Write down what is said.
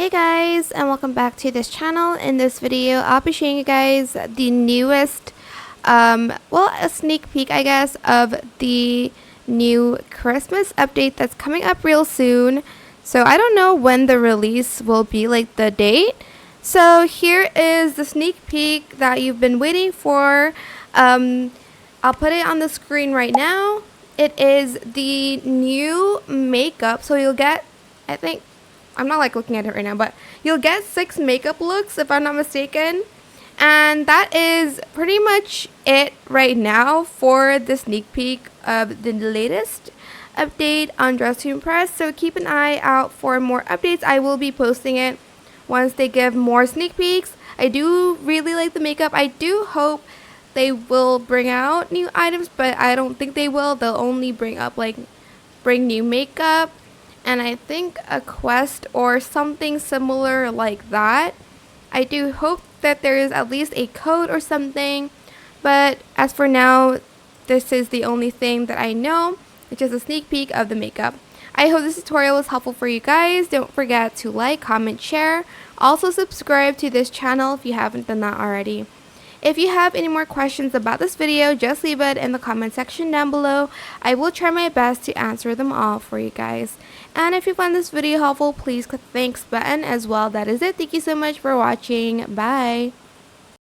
Hey guys, and welcome back to this channel. In this video I'll be showing you guys the newest a sneak peek I guess of the new Christmas update that's coming up real soon. So I don't know when the release will be, like the date. So here is the sneak peek that you've been waiting for. I'll put it on the screen right now. It is the new makeup, so you'll get, I think, I'm not like looking at it right now, but you'll get 6 makeup looks if I'm not mistaken. And that is pretty much it right now for the sneak peek of the latest update on Dress to Impress. So keep an eye out for more updates. I will be posting it once they give more sneak peeks. I do really like the makeup. I do hope they will bring out new items, but I don't think they will. They'll only bring new makeup, and I think a quest or something similar like that. I do hope that there is at least a code or something, but as for now, this is the only thing that I know, which is a sneak peek of the makeup. I hope this tutorial was helpful for you guys. Don't forget to like, comment, share. Also subscribe to this channel if you haven't done that already. If you have any more questions about this video, just leave it in the comment section down below. I will try my best to answer them all for you guys. And if you found this video helpful, please click the thanks button as well. That is it. Thank you so much for watching. Bye.